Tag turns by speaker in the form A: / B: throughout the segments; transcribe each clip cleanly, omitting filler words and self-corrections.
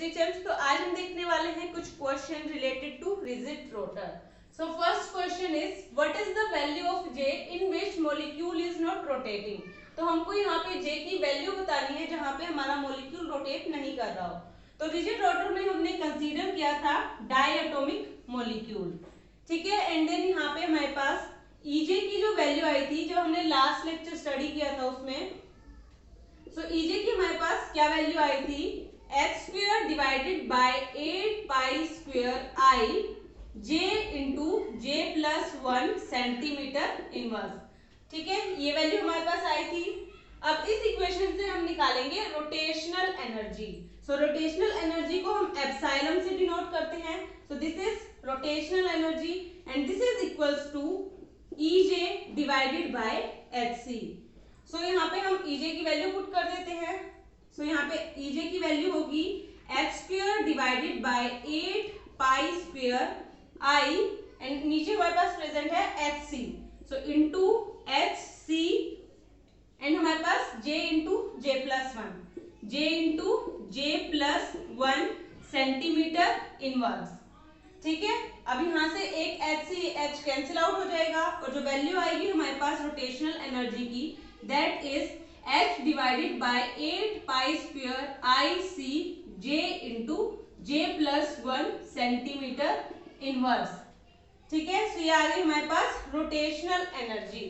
A: Chemistry chapter. तो आज हम देखने वाले हैं कुछ question related to rigid rotor. So first question is what is the value of J in which molecule is not rotating. तो हमको यहाँ पे J की वैल्यू बतानी है जहाँ पे हमारा मॉलिक्यूल रोटेट नहीं कर रहा हो। तो रिजिड रोटर में हमने कंसीडर किया था डायटोमिक मॉलिक्यूल, ठीक है। एंड देन यहाँ पे हमारे पास EJ की जो वैल्यू आई थी, जो हमने लास्ट लेक्चर स्टडी किया था उसमें, सो EJ की हमारे पास क्या वैल्यू आई थी, h square divided by 8 pi square I J into J plus 1 centimetre inverse, ठीक है। ये वैल्यू हमारे पास आई थी। अब इस इक्वेशन से हम निकालेंगे rotational energy. So rotational energy को हम एप्सिलॉन से डिनोट करते हैं। So this is rotational energy and this is equals to EJ divided by HC। So यहाँ पे हम EJ की वैल्यू पुट कर देते हैं। सो यहाँ पे EJ की वैल्यू होगी h square divided by 8 pi square I and नीचे हमारे पास प्रेजेंट है HC, so into HC and हमारे पास J into J plus 1, J into J plus 1 centimetre inverse, ठीक है। अब यहाँ से एक HC H कैंसिल आउट हो जाएगा और जो वैल्यू आएगी हमारे पास रोटेशनल एनर्जी की, that is H divided by 8 pi square IC J into J plus 1 centimetre inverse, ठीक है। सो ये आ गई हमारे पास रोटेशनल एनर्जी।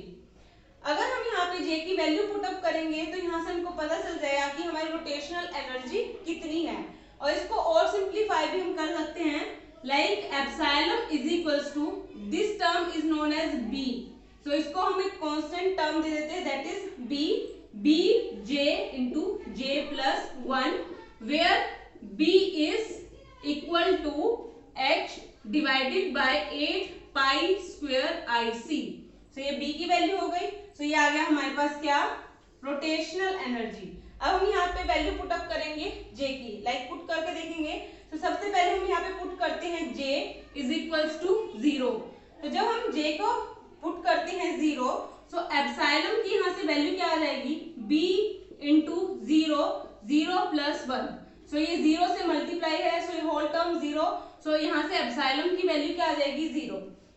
A: अगर हम यहाँ पे J की वैल्यू पुट अप करेंगे तो यहाँ से हमको पता चल जाएगा कि हमारी रोटेशनल एनर्जी कितनी है, और इसको और सिंप्लीफाई भी हम कर सकते हैं, like epsilon is equals to this term is known as B। So इसको हम एक कांस्टेंट टर्म दे देते हैं, that is B J into J plus 1, where B is equal to H divided by 8 pi square IC। So ये B की value हो गई। सो ये आ गया हमारे पास क्या, रोटेशनल एनर्जी। अब हम यहाँ पे वैल्यू पुट अप करेंगे J की, लाइक पुट करके देखेंगे। तो सबसे पहले हम यहाँ पे पुट करते हैं J इज इक्वल्स टू 0। तो जब हम J को पुट करते हैं 0, सो एप्सिलॉन की यहाँ से वैल्यू क्या आ जाएगी, B इंटू 0 प्लस 1। सो ये 0 से मल्टीप्लाई है, सो ये होल टर्म 0। सो यहाँ से एप्सिलॉन की वैल्यू क्या आ जाएगी, 0।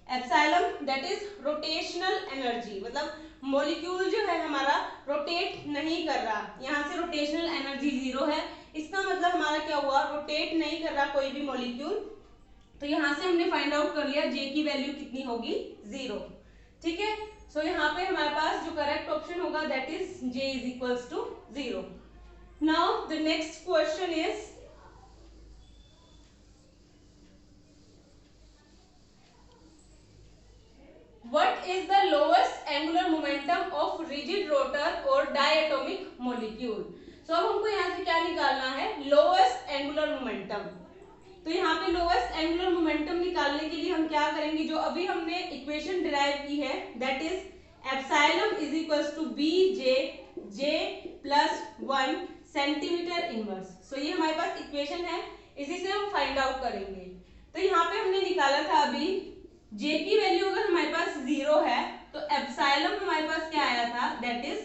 A: Epsilon that is rotational energy, मतलब मॉलिक्यूल जो है हमारा रोटेट नहीं कर रहा, यहाँ से रोटेशनल एनर्जी 0 है। इसका मतलब हमारा क्या हुआ, रोटेट नहीं कर रहा कोई भी मॉलिक्यूल। तो यहाँ से हमने फाइंड आउट कर लिया J की वैल्यू कितनी होगी, 0, ठीक है। सो यहाँ पे हमारे पास जो करेक्ट ऑप्शन होगा that is J is equals to 0। Now the next question is what is the lowest angular momentum of rigid rotor or diatomic molecule। so अब हमको यहाँ से क्या निकालना है, lowest angular momentum। तो यहाँ पे lowest angular momentum निकालने के लिए हम क्या करेंगे, जो अभी हमने इक्वेशन डिराइव की है, that is epsilon is equals to J plus 1 centimetre inverse. So ये हमारे पास इक्वेशन है, इसी से हम फाइंड आउट करेंगे। तो यहाँ पे हमने निकाला था अभी J की वैल्यू अगर हमारे पास 0 है तो एप्सिलॉन हमारे पास क्या आया था, दैट इज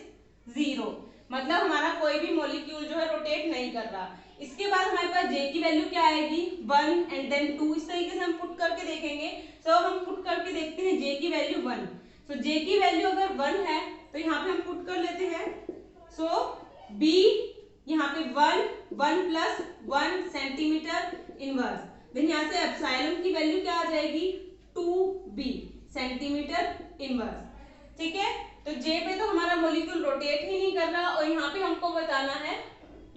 A: 0, मतलब हमारा कोई भी मॉलिक्यूल जो है रोटेट नहीं कर रहा। इसके बाद हमारे पास J की वैल्यू क्या आएगी, 1 एंड देन 2, इस तरीके से हम पुट करके देखेंगे। सो हम पुट करके देखते हैं J की वैल्यू 1। सो J की वैल्यू अगर 1 है तो यहाँ पे हम पुट कर लेते हैं। सो B यहाँ पे 1 प्लस 1 सेंटीमीटर इनवर्स, देन यहाँ से एप्सिलॉन की वैल्यू क्या आ जाएगी, 2B सेंटीमीटर इनवर्स, ठीक है। तो J पे तो हमारा मॉलिक्यूल रोटेट ही नहीं कर रहा, और यहाँ पे हमको बताना है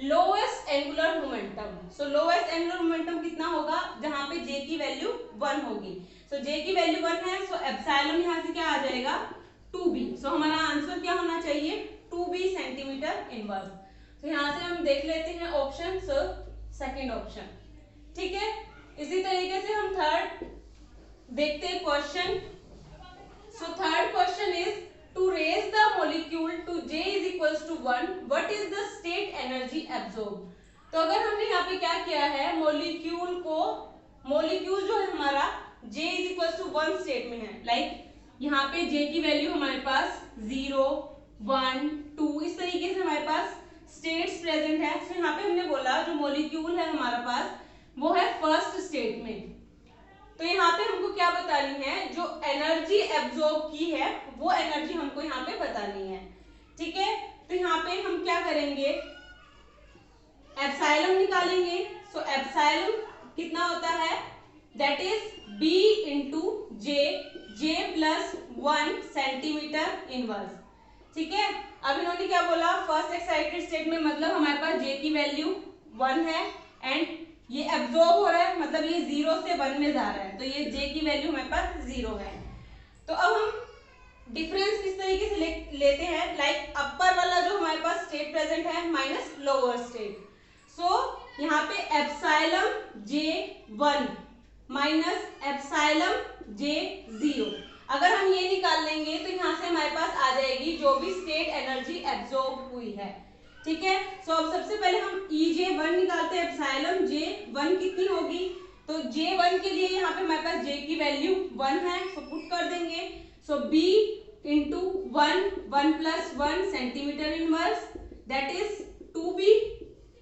A: लोएस्ट एंगुलर मोमेंटम। सो लोएस्ट एंगुलर मोमेंटम कितना होगा, जहाँ पे J की वैल्यू 1 होगी। सो J की वैल्यू 1 है, सो एप्सिलॉन यहाँ से क्या आ जाएगा, 2B। सो हमारा आंसर क्या होना चाहिए, 2B सेंटीमीटर इनवर्स। तो यहाँ से हम देख लेते हैं ऑप्शन, सेकंड ऑप्शन, ठीक है। इसी तरीके से हम थर्ड देखते हैं question. So third question is to raise the molecule to J is equals to 1, what is the state energy absorb. तो अगर हमने यहाँ पे क्या किया है, मॉलिक्यूल जो है हमारा J is equals to 1 state में है, लाइक यहाँ पे J की वैल्यू हमारे पास 0 1 2 इस तरीके से हमारे पास स्टेट्स प्रेजेंट है। तो यहाँ पे हमने बोला जो मॉलिक्यूल है हमारा पास वो है फर्स्ट स्टेट में। तो यहाँ पे हमको क्या बतानी है, जो एनर्जी एब्जॉर्ब की है वो एनर्जी हमको यहाँ पे बतानी है। ठीक है, तो यहाँ पे हम क्या करेंगे, एप्सिलॉन निकालेंगे। सो एप्सिलॉन कितना होता है, that is B into J plus 1 centimetre inverse. ठीक है, अब इन्होंने क्या बोला, फर्स्ट एक्साइटेड स्टेट में, मतलब हमारे पास जे की वैल्यू 1 है एंड ये एब्जॉर्ब हो रहा है, मतलब ये 0 से 1 में जा रहा है, तो ये जे की वैल्यू हमारे पास 0 है। तो अब हम डिफरेंस किस तरीके से लेते हैं, लाइक अपर वाला जो हमारे पास स्टेट प्रेजेंट है माइनस लोअर स्टेट। सो यहाँ पे epsilon J1 minus epsilon J0, अगर हम ये निकाल लेंगे तो यहाँ से हमारे पास आ जाएगी जो भी स्टेट एनर्जी एब्जॉर्ब हुई है। ठीक है, सो अब सबसे पहले हम EJ1 निकालते हैं, एप्सिलॉन J1 कितनी होगी, तो J1 के लिए यहाँ पे हमारे पास J की वैल्यू 1 है, सो पुट कर देंगे। सो B into 1 plus 1 centimetre inverse, that is 2B।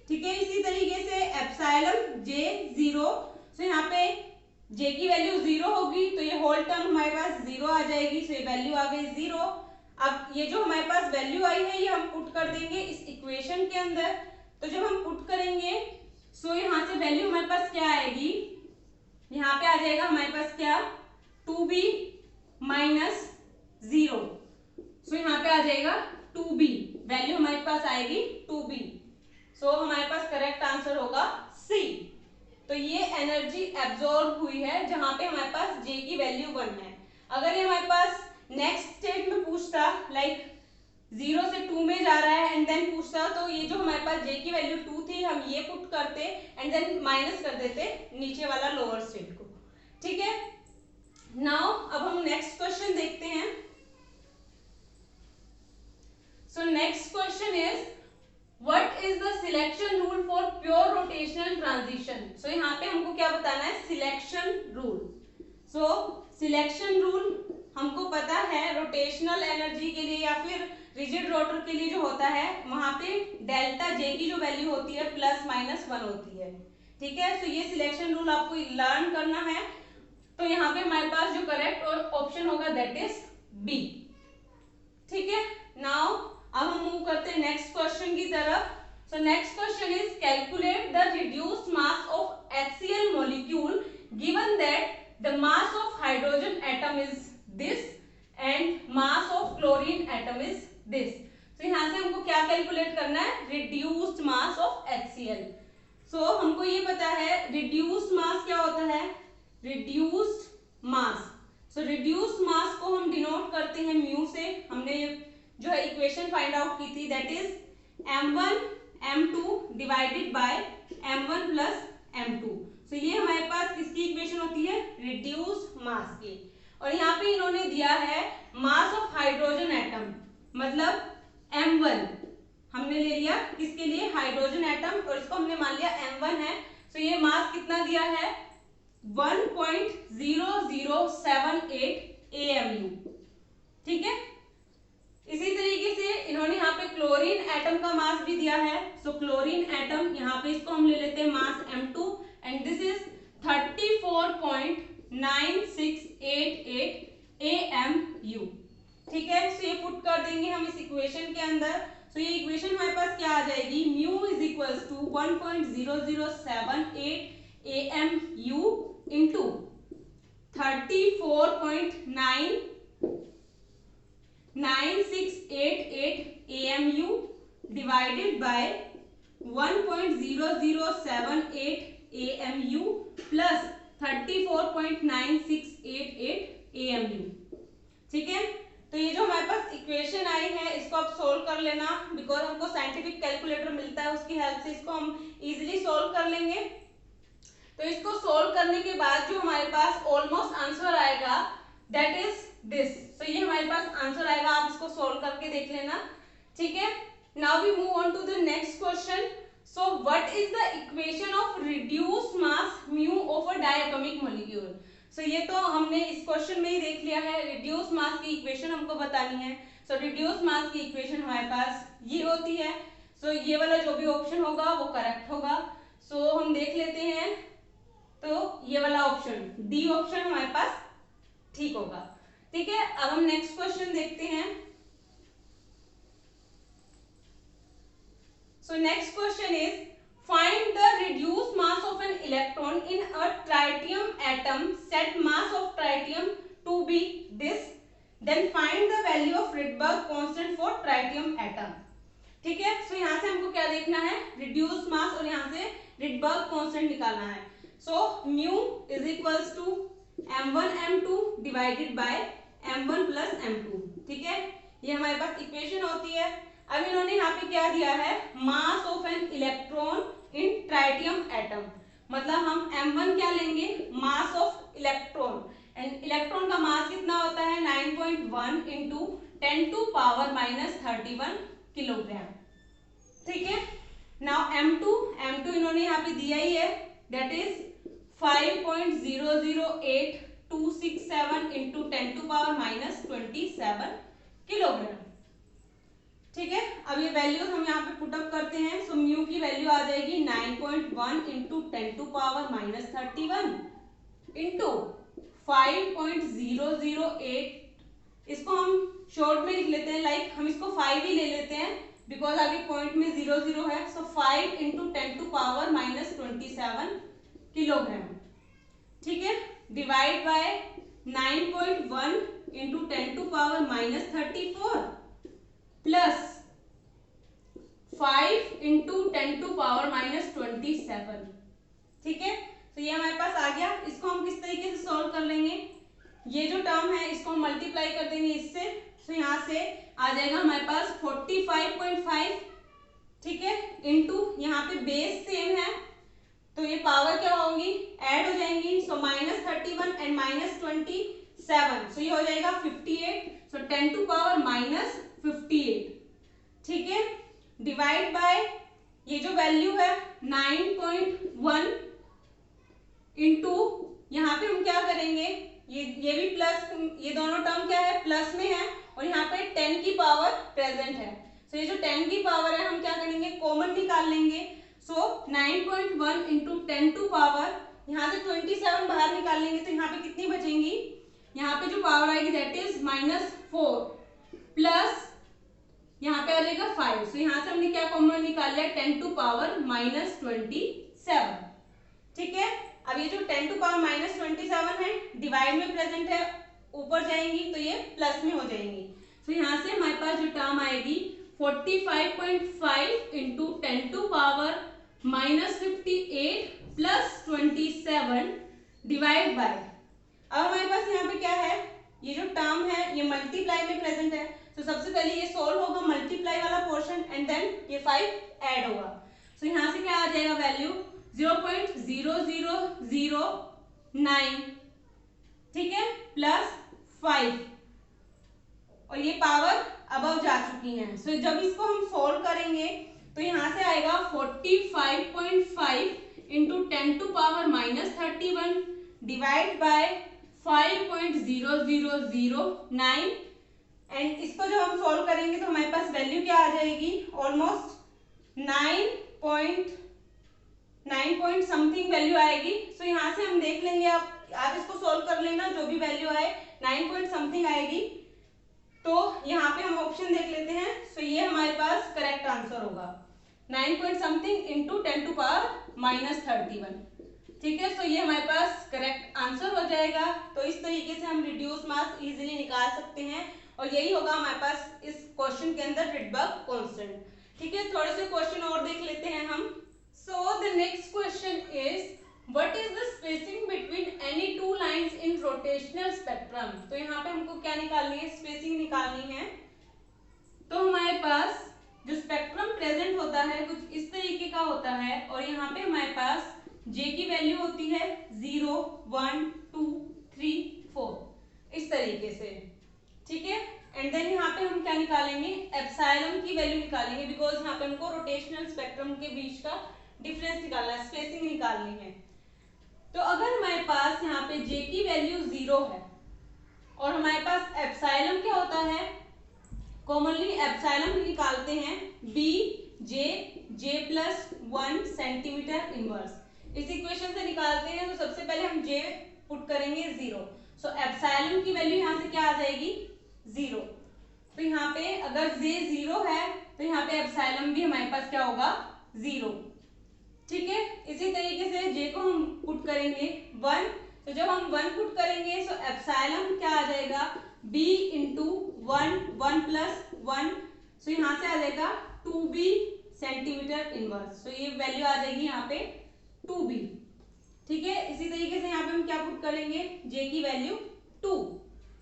A: ठीक है, इसी तरीके से एप्सिलॉन J0, सो यहाँ पे J की वैल्यू 0 होगी तो ये होल टर्म हमारे पास 0 आ जाएगी, सो ये वैल्यू आ गई 0। अब ये जो हमारे पास वैल्यू आई है ये हम पुट कर देंगे इस इक्वेशन के अंदर। तो जब हम पुट करेंगे सो यहाँ से वैल्यू हमारे पास क्या आएगी, यहाँ पे आ जाएगा हमारे पास क्या, 2B माइनस 0। सो यहाँ पे आ जाएगा 2B, वैल्यू हमारे पास आएगी 2B। सो हमारे पास करेक्ट आंसर होगा C। तो ये एनर्जी एब्जॉर्ब हुई है जहां पे हमारे पास J की वैल्यू 1 है। अगर ये हमारे पास नेक्स्ट स्टेट में पूछता, लाइक 0 से 2 में जा रहा है एंड देन पूछता, तो ये जो हमारे पास J की वैल्यू 2 थी हम ये पुट करते एंड देन माइनस कर देते नीचे वाला लोअर स्टेट को। ठीक है, नाउ अब हम नेक्स्ट क्वेश्चन देखते हैं। So next question is What is the selection rule for pure rotational transition? So यहाँ पे हमको क्या बताना है, selection rule. So selection rule हमको पता है रोटेशनल एनर्जी के लिए या फिर रिजिड रोटर के लिए जो होता है वहां पे डेल्टा J की जो वैल्यू होती है प्लस माइनस 1 होती है। ठीक है, तो ये सिलेक्शन रूल आपको लर्न करना है। तो यहाँ पे हमारे पास जो करेक्ट ऑप्शन होगा दैट इज B। ठीक है, नाउ अब हम मूव करते हैं नेक्स्ट क्वेश्चन की तरफ। सो next question is calculate the reduced mass of HCl molecule given that the mass of hydrogen atom is this and mass of chlorine atom is this. तो यहाँ से हमको क्या कैलकुलेट करना है, रिड्यूस्ड मास ऑफ HCl। सो हमको ये पता है रिड्यूस्ड मास क्या होता है, रिड्यूस्ड मास। सो रिड्यूस्ड मास को हम डिनोट करते हैं म्यू से। हमने जो है इक्वेशन फाइंड आउट की थी, that is m1 m2 divided by m1 plus m2। सो ये हमारे पास किसकी इक्वेशन होती है, रिड्यूस्ड मास की। और यहाँ पे इन्होंने दिया है मास ऑफ हाइड्रोजन एटम, मतलब m1 हमने ले लिया किसके लिए, हाइड्रोजन एटम, और इसको हमने मान लिया m1 है। सो ये मास कितना दिया है, 1.0078 AMU। ठीक है, इसी तरीके से इन्होंने यहाँ पे क्लोरीन एटम का मास भी दिया है। सो क्लोरीन एटम यहाँ पे इसको हम ले लेते हैं मास m2 and this is 34.9688 AMU। ठीक है, सो ये पुट कर देंगे हम इस इक्वेशन के अंदर। सो ये इक्वेशन हमारे पास क्या आ जाएगी, mu is equals to 1.0078 AMU into 34.9688 AMU divided by 1.0078 AMU plus 34.9688 AMU। ठीक है, तो ये जो हमारे पास इक्वेशन आई है इसको आप सोल्व कर लेना, बिकॉज हमको साइंटिफिक कैलकुलेटर मिलता है, उसकी हेल्प से इसको हम इजीली सोल्व कर लेंगे। तो इसको सोल्व करने के बाद जो हमारे पास ऑलमोस्ट आंसर आएगा दैट इज दिस। तो ये हमारे पास आंसर आएगा, आप इसको सोल्व करके देख लेना। ठीक है, now we move on to the next question. So what is the equation of reduced mass mu of a diatomic molecule. So ये तो हमने इस क्वेश्चन में ही देख लिया है, रिड्यूस्ड मास की इक्वेशन हमको बतानी है। सो रिड्यूस्ड मास की इक्वेशन हमारे पास ये होती है। सो ये वाला जो भी ऑप्शन होगा वो करेक्ट होगा। सो हम देख लेते हैं, तो ये वाला ऑप्शन डी ऑप्शन हमारे पास ठीक होगा। ठीक है, अब हम नेक्स्ट क्वेश्चन देखते हैं। So next question is find the reduced mass of an electron in a tritium atom, set mass of tritium to be this, then find the value of Rydberg constant for tritium atom. ठीक है, सो यहाँ से हमको क्या देखना है, reduced मास और यहाँ से रिडबर्ग कांस्टेंट निकालना है। So mu is equals to m1 m2 divided by m1 plus m2। ठीक है, ये हमारे पास इक्वेशन होती है। अब इन्होंने यहाँ पे क्या दिया है, mass of an electron in tritium atom, मतलब हम m1 क्या लेंगे, mass of electron, and electron का मास कितना होता है 9.1 into 10 to power minus 31 kilogram. ठीक है, नाउ m2 इन्होंने यहाँ पे दिया ही है, that is 5.008267 into 10 to power minus 27 kilogram. ठीक है, अब ये वैल्यूज हम यहाँ पे पुटअप करते हैं। सो म्यू की वैल्यू आ जाएगी 9.1 into 10 to power minus 31 into 5.008, इसको हम शॉर्ट में लिख लेते हैं, लाइक हम इसको 5 ही ले लेते हैं बिकॉज आगे पॉइंट में 0 है। So 5 into 10 to power minus 27 kilogram. ठीक है, divide by 9.1 into 10 to power minus 34 plus 5 into 10 to power minus 27। ठीक है, तो ये हमारे पास आ गया। इसको हम किस तरीके से सॉल्व कर लेंगे, ये जो टर्म है इसको हम मल्टीप्लाई कर देंगे इससे, तो यहाँ से आ जाएगा हमारे पास 45.5। ठीक है, इंटू यहाँ पे बेस सेम है तो ये पावर क्या होंगी, ऐड हो जाएंगी। सो माइनस 31 एंड माइनस 27, सो ये हो जाएगा 58। सो 10 टू पावर माइनस 58। ठीक है, डिवाइड बाय ये जो वैल्यू है 9.1 इंटू यहाँ पे हम क्या करेंगे, ये भी प्लस, ये दोनों टर्म क्या है प्लस में है और यहाँ पे 10 की पावर प्रेजेंट है। सो ये जो 10 की पावर है हम क्या करेंगे, कॉमन निकाल लेंगे। सो 9.1 इंटू 10 टू पावर, यहाँ से 27 बाहर निकाल लेंगे तो यहाँ पे कितनी बचेंगी, यहाँ पे जो पावर आएगी दैट इज -4 प्लस यहाँ पे आ जाएगा 5। सो यहाँ से हमने क्या कॉमन निकाल लिया, 10 टू पावर माइनस 27। ठीक है, अब ये जो 10 टू पावर माइनस 27 है डिवाइड में प्रेजेंट है, ऊपर जाएंगी तो ये प्लस में हो जाएंगी। तो यहाँ से हमारे पास जो टर्म आएगी 45.5 into 10 to power minus 58 plus 27 divide by, अब हमारे पास यहाँ पे क्या है, ये जो टर्म है ये मल्टीप्लाई में प्रेजेंट है। तो सबसे पहले ये सोल्व होगा मल्टीप्लाई वाला पोर्शन एंड देन ये 5 ऐड होगा। सो यहाँ से क्या आ जाएगा वैल्यू 0.0009। ठीक है, प्लस 5 और ये पावर अबव जा चुकी है। सो जब इसको हम सोल्व करेंगे तो यहाँ से आएगा 45.5 into 10 to power minus 31 divide by 5.0009 and इसको जब हम सोल्व करेंगे तो हमारे पास वैल्यू क्या आ जाएगी, ऑलमोस्ट 9 समथिंग वैल्यू आएगी। सो यहाँ से हम देख लेंगे, आप इसको सोल्व कर लेना, जो भी वैल्यू आए 9 समथिंग आएगी। तो यहाँ पे हम ऑप्शन देख लेते हैं। सो ये हमारे पास करेक्ट आंसर होगा 9 something into 10 to power minus 31। ठीक है, सो ये हमारे पास करेक्ट आंसर हो जाएगा। तो इस तरीके से हम रिड्यूस मास इजीली निकाल सकते हैं और यही होगा हमारे पास इस क्वेश्चन के अंदर रिडबर्ग कांस्टेंट। ठीक है, थोड़े से क्वेश्चन और देख लेते हैं हम। So the next question is what is the spacing between any two lines in rotational spectrum. तो यहाँ पे हमको क्या निकालनी है, स्पेसिंग निकालनी है। तो हमारे पास जो स्पेक्ट्रम प्रेजेंट होता है कुछ इस तरीके का होता है और यहाँ पे हमारे पास J की वैल्यू होती है 0, 1, 2, 3, 4 इस तरीके से। ठीक है, एंड देन यहाँ पे हम क्या निकालेंगे, एप्सिलॉन की वैल्यू निकालेंगे बिकॉज यहाँ पे हमको रोटेशनल स्पेक्ट्रम के बीच का डिफरेंस निकालना है, स्पेसिंग निकालनी है। तो अगर हमारे पास यहाँ पे J की वैल्यू 0 है और हमारे पास एप्सिलॉन क्या होता है, कॉमनली एप्सिलॉन निकालते हैं B जे प्लस 1 सेंटीमीटर इनवर्स। इस इक्वेशन से निकालते हैं तो सबसे पहले हम जे पुट करेंगे 0। सो एप्सिलॉन की वैल्यू यहाँ से क्या आ जाएगी 0। तो यहाँ पे अगर जे 0 है तो यहाँ पे एप्सिलॉन भी हमारे पास क्या होगा 0। ठीक है, इसी तरीके से जे को हम पुट करेंगे 1। तो जब हम 1 पुट करेंगे तो एप्सिलॉन क्या आ जाएगा b इंटू 1 प्लस 1। सो यहाँ से आ जाएगा 2b सेंटीमीटर इनवर्स। तो ये वैल्यू आ जाएगी यहाँ पे 2b। ठीक है, इसी तरीके से यहाँ पे हम क्या पुट करेंगे j की वैल्यू 2।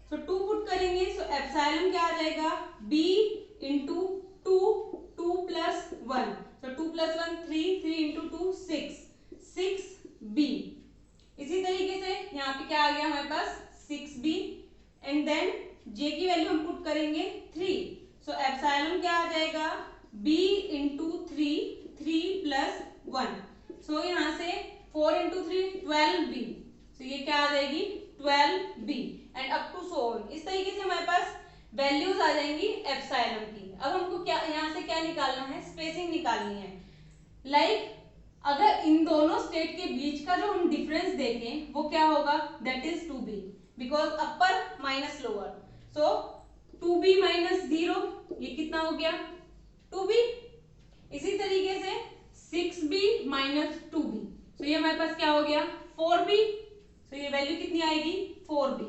A: सो 2 पुट करेंगे सो एप्सिलॉन क्या आ जाएगा b इंटू 2 प्लस 1। सो 2 प्लस 1 3 इंटू 2 6b। इसी तरीके से यहाँ पे क्या आ गया हमारे पास 6b एंड देन j की वैल्यू हम पुट करेंगे 3। सो एप्सिलॉन क्या आ जाएगा b इंटू 3 प्लस 1। सो यहाँ से 4 इंटू 3 12b। सो ये क्या आ जाएगी 12b and up to so on. इस तरीके से हमारे पास वैल्यूज आ जाएंगी एप्सिलॉन की। अब हमको क्या यहाँ से क्या निकालना है स्पेसिंग निकालनी है। लाइक अगर इन दोनों स्टेट के बीच का जो हम डिफरेंस देखें वो क्या होगा that is 2b because upper minus lower. So 2b minus 0 ये कितना हो गया 2b। इसी तरीके से 6b माइनस 2b। सो ये हमारे पास क्या हो गया 4b। सो ये वैल्यू कितनी आएगी 4b।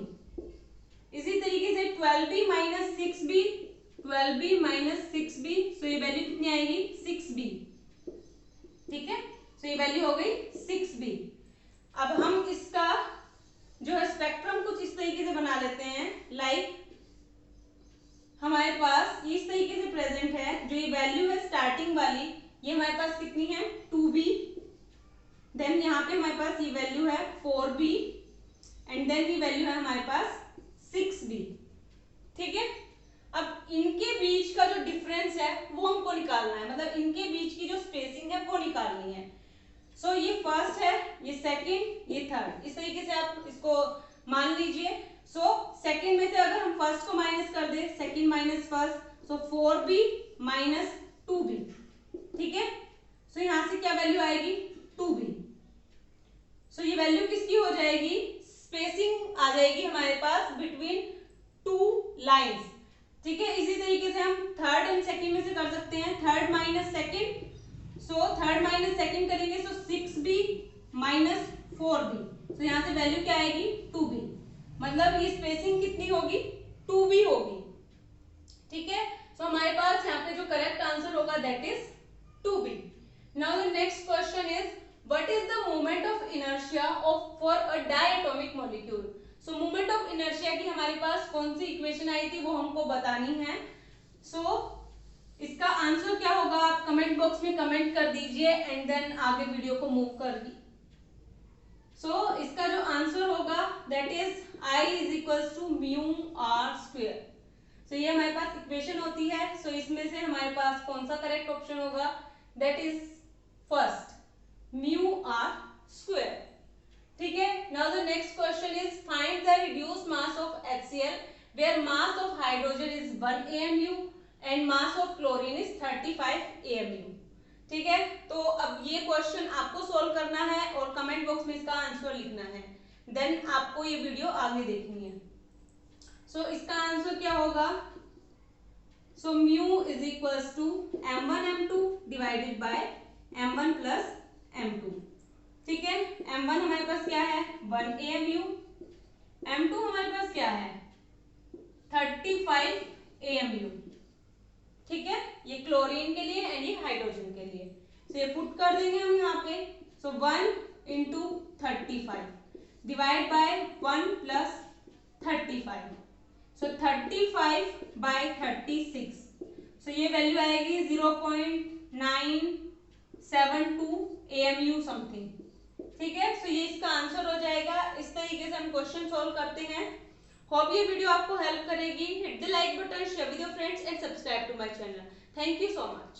A: इसी तरीके से 12b minus 6b 12b minus 6b। सो ये वैल्यू कितनी आएगी 6b। ठीक है, सो ये वैल्यू हो गई 6b। अब हम इसका जो है स्पेक्ट्रम कुछ इस तरीके से बना लेते हैं। लाइक हमारे पास इस तरीके से प्रेजेंट है। जो ये वैल्यू है स्टार्टिंग वाली ये हमारे पास कितनी है 2b। देन यहाँ पे हमारे पास ये वैल्यू है 4b एंड देन ये वैल्यू है हमारे पास 6b। ठीक है, अब इनके बीच का जो डिफरेंस है वो हमको निकालना है, मतलब इनके बीच की जो स्पेसिंग है वो निकालनी है। सो ये फर्स्ट है, ये सेकंड, ये थर्ड। इस तरीके से आप इसको मान लीजिए। सो सेकंड में से अगर हम फर्स्ट को माइनस कर दे second minus first so 4b minus 2b। ठीक है, सो यहाँ से क्या वैल्यू आएगी 2b। सो ये वैल्यू किसकी हो जाएगी स्पेसिंग आ जाएगी हमारे पास बिटवीन 2 लाइंस। ठीक है, इसी तरीके से हम थर्ड एंड सेकंड में से कर सकते हैं। Third minus second so third minus second करेंगे सो 6b माइनस 4b। सो यहाँ से वैल्यू क्या आएगी 2b, मतलब ये स्पेसिंग कितनी होगी 2b होगी। ठीक है, सो हमारे पास यहाँ पे जो करेक्ट आंसर होगा that is 2b। Now the next question is what is the moment of inertia of for a diatomic molecule. So moment of inertia की हमारे पास कौन सी इक्वेशन आई थी वो हमको बतानी है। सो इसका आंसर क्या होगा आप कमेंट बॉक्स में कमेंट कर दीजिए एंड देन आगे वीडियो को मूव कर दी। सो इसका जो आंसर होगा that is I is equals to mu are square. So ये हमारे पास इक्वेशन होती है। सो इसमें से हमारे पास कौन सा करेक्ट ऑप्शन होगा that is first mu are square. ठीक है, now the next question is find the reduced mass of HCl where mass of hydrogen is 1 AMU and mass of chlorine is 35 AMU। ठीक है, तो अब ये question आपको solve करना है और कमेंट बॉक्स में इसका आंसर लिखना है। देन आपको ये वीडियो आगे देखनी है। सो इसका आंसर क्या होगा so mu is equals to m1 m2 divided by m1 plus m2। ठीक है, m1 हमारे पास क्या है 1 AMU, m2 हमारे पास क्या है 35 AMU। ठीक है, ये क्लोरीन के लिए एंड ये हाइड्रोजन के लिए। तो ये पुट कर देंगे हम यहाँ पे। So 1 into 35 divide by 1 plus 35। So 35 by 36। So ये वैल्यू आएगी 0.972 AMU समथिंग। ठीक है, सो ये इसका आंसर हो जाएगा। इस तरीके से हम क्वेश्चन सॉल्व करते हैं। होप ये वीडियो आपको हेल्प करेगी। Hit the like button, share with your friends and subscribe to my channel. Thank you so much.